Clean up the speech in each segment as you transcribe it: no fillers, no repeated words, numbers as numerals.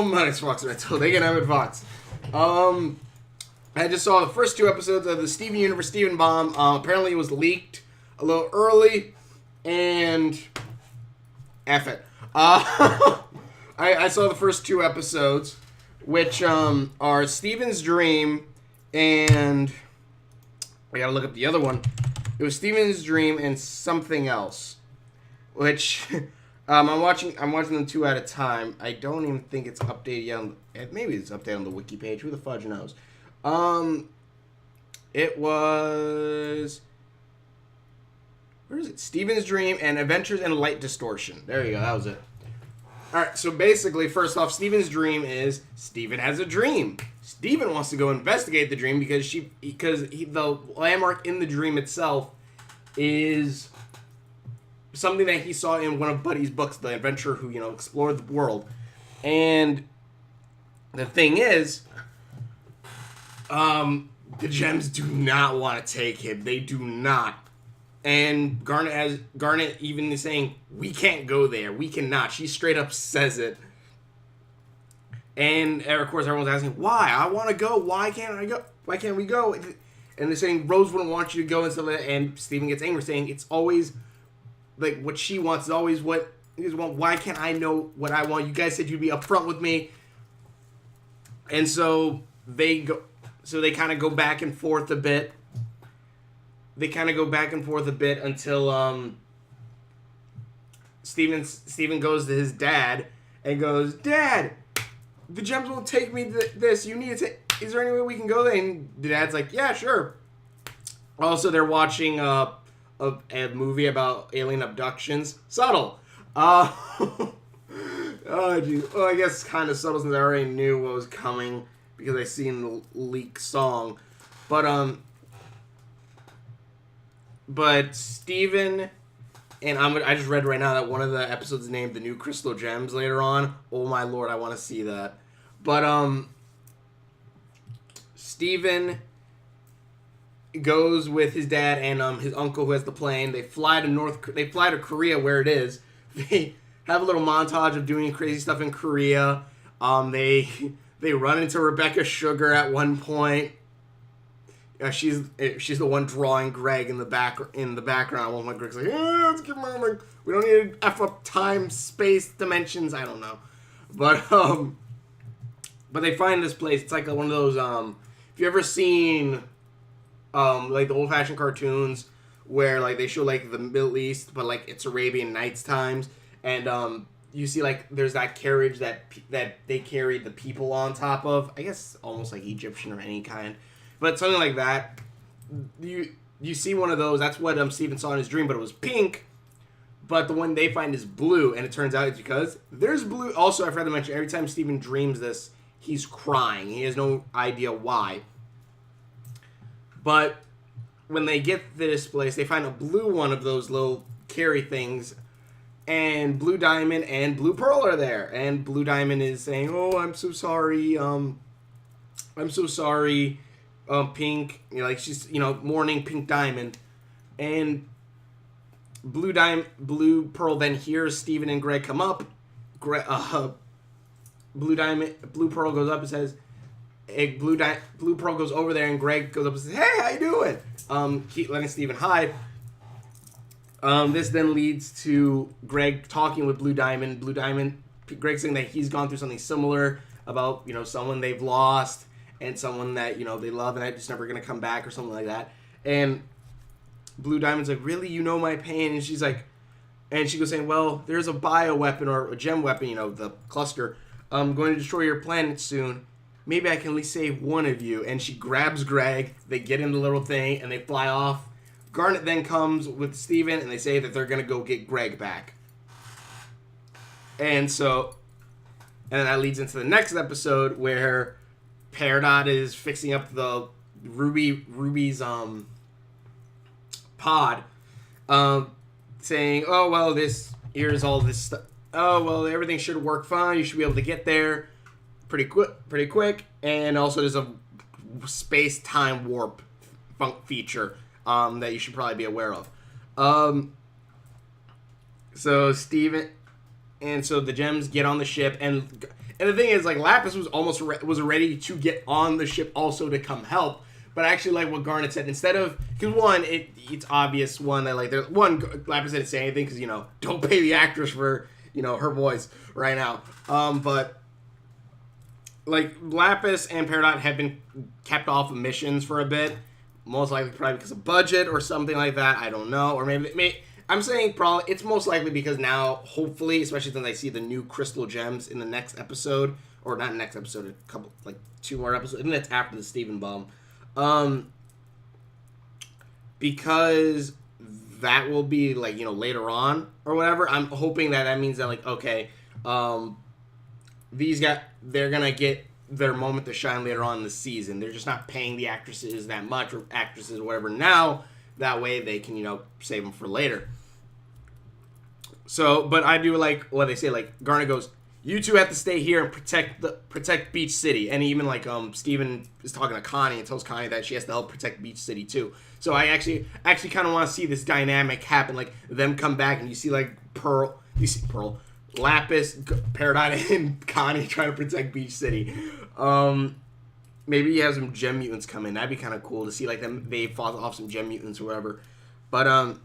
It's Fox Mental. They can have it, Fox. I just saw the first 2 episodes of the Steven Universe Steven Bomb. Apparently it was leaked a little early, and F it. I saw the first 2 episodes, which are Steven's Dream, and I gotta look up the other one. It was Steven's Dream and something else, which I'm watching them 2 at a time. I don't even think it's updated yet. Maybe it's updated on the wiki page. Who the fudge knows? It was... Where is it? Steven's Dream and Adventures in Light Distortion. There you go. That was it. Alright, so basically, first off, Steven's Dream is Steven has a dream. Steven wants to go investigate the dream because the landmark in the dream itself is something that he saw in one of Buddy's books, The Adventurer Who, Explored the World. And the thing is, the gems do not want to take him. They do not. And Garnet even is saying, we can't go there. We cannot. She straight up says it. And of course everyone's asking, why? I want to go. Why can't I go? Why can't we go? And they're saying Rose wouldn't want you to go and stuff like that. And Steven gets angry, saying it's always like what she wants is always what you guys want. Why can't I know what I want? You guys said you'd be upfront with me. And so they go. So they kind of go back and forth a bit. Until Steven goes to his dad and goes, Dad, the gems won't take me to this. You need to. Is there any way we can go there? And the dad's like, yeah, sure. Also, they're watching a movie about alien abductions. Subtle. Oh, geez. Well, I guess kind of subtle since I already knew what was coming because I seen the leak song. But Steven, and I just read right now that one of the episodes is named The New Crystal Gems later on. Oh my lord, I want to see that. But Steven goes with his dad and his uncle who has the plane. They fly to Korea where it is. They have a little montage of doing crazy stuff in Korea. They run into Rebecca Sugar at one point. She's the one drawing Greg in the background. One of Greg's like, let's get moving. We don't need to F up time, space, dimensions. I don't know, but they find this place. It's like one of those. If you ever seen, like the old fashioned cartoons where like they show like the Middle East, but like it's Arabian Nights times, and you see like there's that carriage that they carry the people on top of. I guess almost like Egyptian or any kind. But something like that, you see one of those. That's what Steven saw in his dream, but it was pink. But the one they find is blue, and it turns out it's because there's blue. Also, I forgot to mention, every time Steven dreams this, he's crying. He has no idea why. But when they get to this place, they find a blue one of those little carry things, and Blue Diamond and Blue Pearl are there. And Blue Diamond is saying, "Oh, I'm so sorry. I'm so sorry." Pink, she's mourning Pink Diamond, and Blue Pearl then hears Steven and Greg come up. Blue Pearl goes up and says, Blue Pearl goes over there, and Greg goes up and says, "Hey, how you doing?" Keep letting Steven hide. This then leads to Greg talking with Blue Diamond. Greg saying that he's gone through something similar about someone they've lost. And someone that, they love and I'm just never going to come back or something like that. And Blue Diamond's like, really? You know my pain? And she's like, and she goes saying, well, there's a bioweapon or a gem weapon, the cluster, going to destroy your planet soon. Maybe I can at least save one of you. And she grabs Greg. They get in the little thing and they fly off. Garnet then comes with Steven and they say that they're going to go get Greg back. And that leads into the next episode where Peridot is fixing up the Ruby's pod, saying, "Oh well, here's all this stuff. Oh well, everything should work fine. You should be able to get there pretty quick. And also, there's a space-time warp feature that you should probably be aware of. So Steven, and so the gems get on the ship and And the thing is, like, Lapis was was ready to get on the ship also to come help. But I actually like what Garnet said. Instead of, because one, it's obvious, one, that, like, there's one, Lapis didn't say anything because, you know, don't pay the actress for, you know, her voice right now. But, like, Lapis and Peridot have been kept off of missions for a bit. Most likely probably because of budget or something like that. I don't know. Or maybe I'm saying probably, it's most likely because now, hopefully, especially since I see the new crystal gems in the next episode, or not next episode, a couple, like, 2 more episodes, and that's after the Steven bomb. Because that will be, like, you know, later on or whatever. I'm hoping that means that, like, okay, they're gonna get their moment to shine later on in the season. They're just not paying the actresses that much, or actresses or whatever now. That way they can, you know, save them for later. So, but I do like what they say. Like, Garnet goes, "You two have to stay here and protect Beach City." And even, like, Steven is talking to Connie and tells Connie that she has to help protect Beach City too. So I actually kind of want to see this dynamic happen, like them come back and you see Pearl, Lapis, Peridot, and Connie trying to protect Beach City. Maybe you have some gem mutants come in. That'd be kind of cool to see, like, they fought off some gem mutants or whatever. But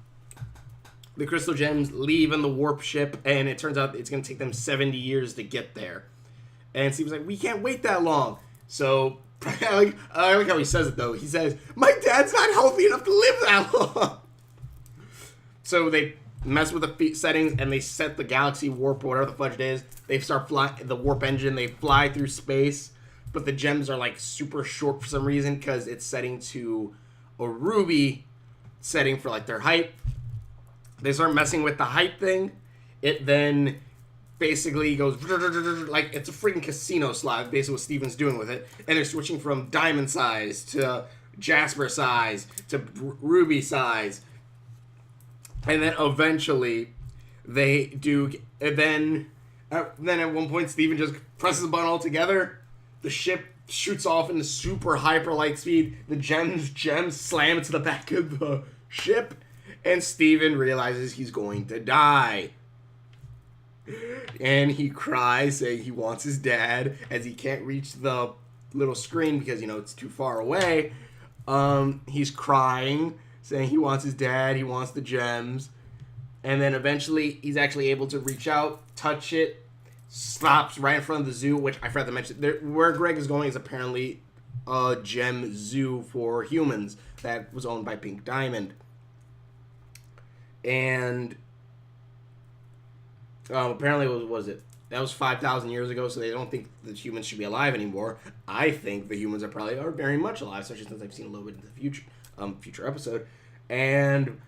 the crystal gems leave on the warp ship, and it turns out it's going to take them 70 years to get there. And Steven's like, we can't wait that long. So I like how he says it, though. He says, my dad's not healthy enough to live that long. So they mess with the settings, and they set the galaxy warp, or whatever the fudge it is. They start flying the warp engine. They fly through space. But the gems are, like, super short for some reason because it's setting to a ruby setting for, like, their height. They start messing with the height thing. It then basically goes, like, it's a freaking casino slot, basically what Steven's doing with it. And they're switching from diamond size to jasper size to ruby size. And then eventually they do, and then at one point Steven just presses the button all together. The ship shoots off into super hyper light speed. The gems slam into the back of the ship. And Steven realizes he's going to die. And he cries, saying he wants his dad, as he can't reach the little screen because, you know, it's too far away. He's crying, saying he wants his dad, he wants the gems. And then eventually he's actually able to reach out, touch it, stops right in front of the zoo, which I forgot to mention. Where Greg is going is apparently a gem zoo for humans that was owned by Pink Diamond. And apparently, what was it? That was 5,000 years ago, so they don't think the humans should be alive anymore. I think the humans are very much alive, especially since I've seen a little bit in the future episode. And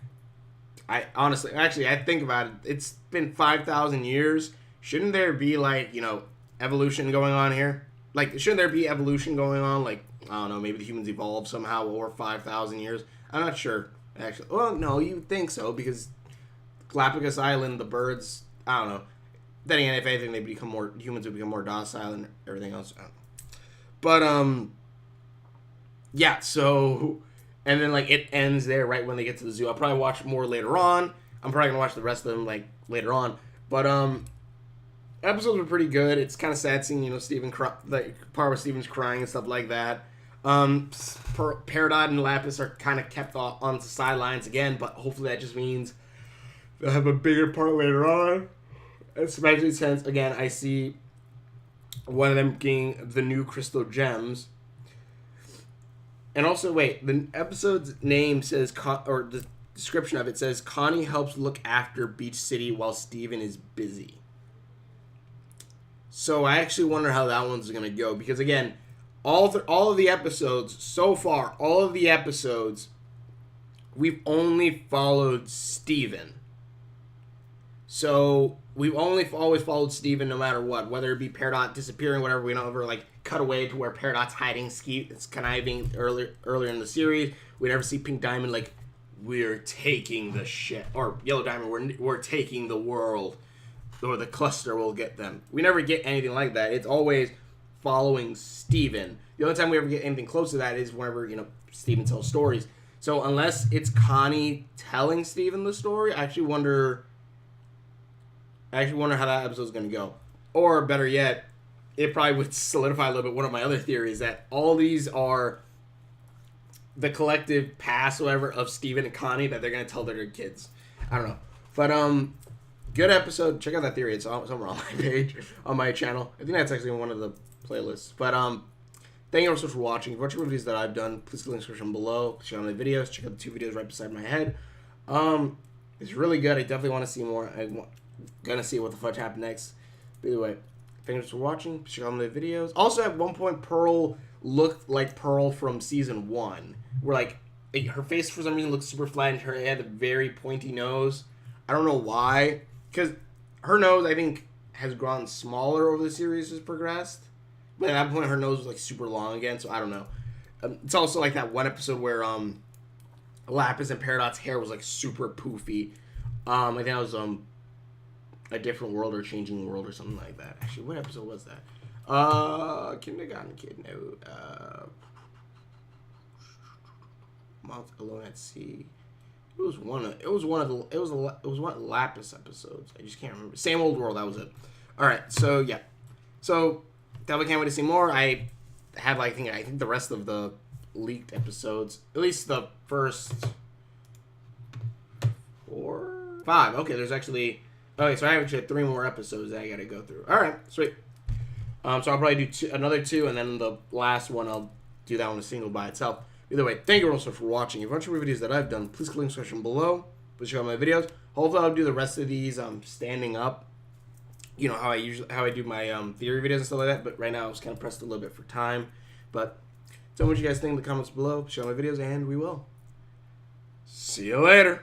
I honestly, I think about it. It's been 5,000 years. Shouldn't there be, like, you know, evolution going on here? Like, shouldn't there be evolution going on? Like, I don't know, maybe the humans evolved somehow over 5,000 years. I'm not sure, actually. Well, no, you would think so, because Galapagos Island, the birds, I don't know. Then again, if anything, humans would become more docile and everything else. I don't know. But, yeah, so, and then, like, it ends there right when they get to the zoo. I'll probably watch more later on. I'm probably going to watch the rest of them, like, later on. But, episodes were pretty good. It's kind of sad seeing, you know, Steven like, part where Steven's crying and stuff like that. Peridot and Lapis are kind of kept on the sidelines again, but hopefully that just means they'll have a bigger part later on. Especially since, again, I see one of them being the new crystal gems. And also, wait, the episode's name says, or the description of it says, Connie helps look after Beach City while Steven is busy. So I actually wonder how that one's going to go. Because, again, all of the episodes, so far, all of the episodes, we've only followed Steven. So we've always followed Steven no matter what. Whether it be Peridot disappearing, whatever, we don't ever, like, cut away to where Peridot's hiding, it's conniving earlier in the series. We never see Pink Diamond, like, we're taking the shit. Or Yellow Diamond, we're taking the world. Or the cluster will get them. We never get anything like that. It's always following Steven. The only time we ever get anything close to that is whenever, you know, Steven tells stories. So unless it's Connie telling Steven the story, I actually wonder how that episode's going to go. Or better yet, it probably would solidify a little bit one of my other theories that all these are the collective past, whatever, of Steven and Connie that they're gonna tell their kids. I don't know, but good episode. Check out that theory. It's somewhere on my page on my channel. I think that's actually in one of the playlists. But thank you all so much for watching. If you watch the videos that I've done, please click the description below. Check out my videos. Check out the 2 videos right beside my head. It's really good. I definitely want to see more. I'm gonna see what the fudge happened next. But either way, thanks for watching. Check out my videos. Also, at one point, Pearl looked like Pearl from season 1, where like her face for some reason looked super flat and her had a very pointy nose. I don't know why, because her nose I think has grown smaller over the series has progressed. But at that point, her nose was like super long again, so I don't know. It's also like that one episode where Lapis and Peridot's hair was like super poofy. I think that was A Different World or Changing World or something like that. Actually, what episode was that? Kindergarten Kid. No. Month Alone at Sea. It was one of the Lapis episodes. I just can't remember. Same Old World. That was it. All right. So yeah. So definitely can't wait to see more. I have I think the rest of the leaked episodes, at least the first 4, 5. Okay, there's actually so I have actually 3 more episodes that I gotta go through. All right, sweet. So I'll probably do another 2, and then the last one I'll do that one a single by itself. Either way, thank you all so much for watching. If you want to watch videos that I've done, please click the description below. Please check out my videos. Hopefully, I'll do the rest of these standing up. You know how I do my theory videos and stuff like that. But right now, I was kind of pressed a little bit for time. But tell me what you guys think in the comments below. Show my videos, and we will see you later.